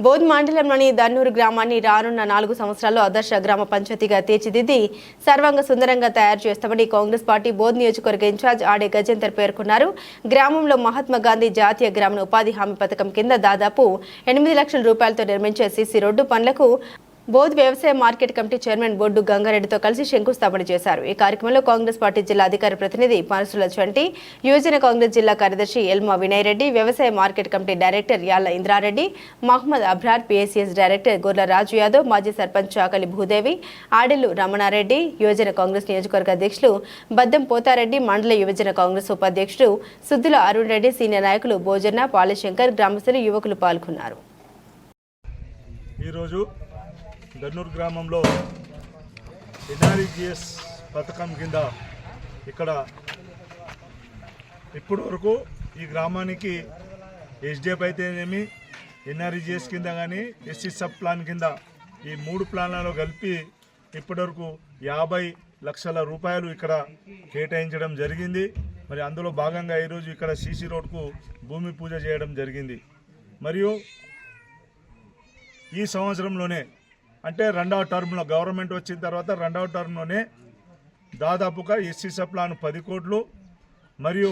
బోధ్ మండలంలోని దన్నూరు గ్రామాన్ని రానున్న 4 సంవత్సరాల్లో ఆదర్శ గ్రామ పంచాయతీగా తీర్చిదిద్ది సర్వాంగ సుందరంగా తయారు చేస్తామని కాంగ్రెస్ పార్టీ బోధ్ నియోజకవర్గ ఇన్ఛార్జ్ ఆడే గజేందర్ పేర్కొన్నారు. గ్రామంలో మహాత్మా గాంధీ జాతీయ గ్రామీణ ఉపాధి హామీ పథకం కింద దాదాపు 8 లక్షల రూపాయలతో నిర్మించే సీసీ రోడ్డు పనులకు బోధ్ వ్యవసాయ మార్కెట్ కమిటీ చైర్మన్ బొడ్డు గంగారెడ్డితో కలిసి శంకుస్థాపన చేశారు. ఈ కార్యక్రమంలో కాంగ్రెస్ పార్టీ జిల్లా అధికార ప్రతినిధి పనసుల చంటి, యువజన కాంగ్రెస్ జిల్లా కార్యదర్శి ఎల్మా వినయ్ రెడ్డి, వ్యవసాయ market committee director Yalla Indrareddy, Mohammed Abrar, PSCS director Gorla Raju Yadav, మాజీ సర్పంచ్ చాకలి భూదేవి, ఆడెల్లు రమణారెడ్డి, యువజన కాంగ్రెస్ నియోజకవర్గ అధ్యక్షులు బద్దెం పోతారెడ్డి, మండల యువజన కాంగ్రెస్ ఉపాధ్యక్షుడు సుద్దుల అరుణ్ రెడ్డి, సీనియర్ నాయకులు భోజన్న, పాలశంకర్, గ్రామస్తులు, యువకులు పాల్గొన్నారు. దన్నూరు గ్రామంలో ఎన్ఆర్ఈజీఎస్ పథకం కింద ఇక్కడ ఇప్పటి వరకు ఈ గ్రామానికి ఎస్డిఎఫ్ అయితేనేమి ఎన్ఆర్ఈజీఎస్ కింద కానీ ఎస్సీ సబ్ ప్లాన్ కింద ఈ 3 ప్లాన్లలో కలిపి ఇప్పటివరకు 50 లక్షల రూపాయలు ఇక్కడ కేటాయించడం జరిగింది. మరి అందులో భాగంగా ఈరోజు ఇక్కడ సీసీ రోడ్కు భూమి పూజ చేయడం జరిగింది. మరియు ఈ సంవత్సరంలోనే అంటే 2వ టర్మ్లో గవర్నమెంట్ వచ్చిన తర్వాత 2వ టర్మ్లోనే దాదాపుగా ఎస్సీ సబ్ ప్లాన్ 10 కోట్లు మరియు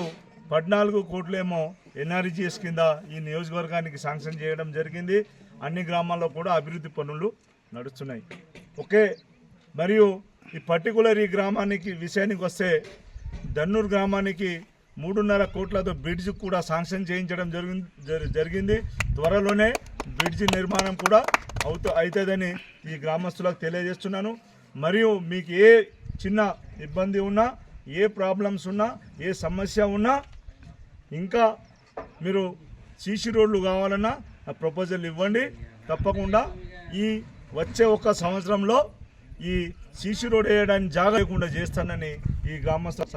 14 కోట్లేమో ఎన్ఆర్ఈజీఎస్ కింద ఈ నియోజకవర్గానికి శాంక్షన్ చేయడం జరిగింది. అన్ని గ్రామాల్లో కూడా అభివృద్ధి పనులు నడుస్తున్నాయి. ఓకే, మరియు ఈ పర్టికులర్ ఈ గ్రామానికి విషయానికి వస్తే దన్నూరు గ్రామానికి 3.5 కోట్లతో బ్రిడ్జ్ కూడా శాంక్షన్ చేయించడం జరిగింది. త్వరలోనే బ్రిడ్జ్ నిర్మాణం కూడా అవుతుందని ఈ గ్రామస్తులకు తెలియజేస్తున్నాను. మరియు మీకు ఏ చిన్న ఇబ్బంది ఉన్నా, ఏ ప్రాబ్లమ్స్ ఉన్నా, ఏ సమస్య ఉన్నా, ఇంకా మీరు సీసీ రోడ్లు కావాలన్నా ప్రపోజల్ ఇవ్వండి. తప్పకుండా ఈ వచ్చే 1 సంవత్సరంలో ఈ సీసీ రోడ్ వేయడానికి జాగా లేకుండా చేస్తానని ఈ గ్రామస్తుల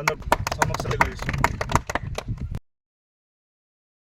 సమక్షంలో తెలియజేస్తున్నాను.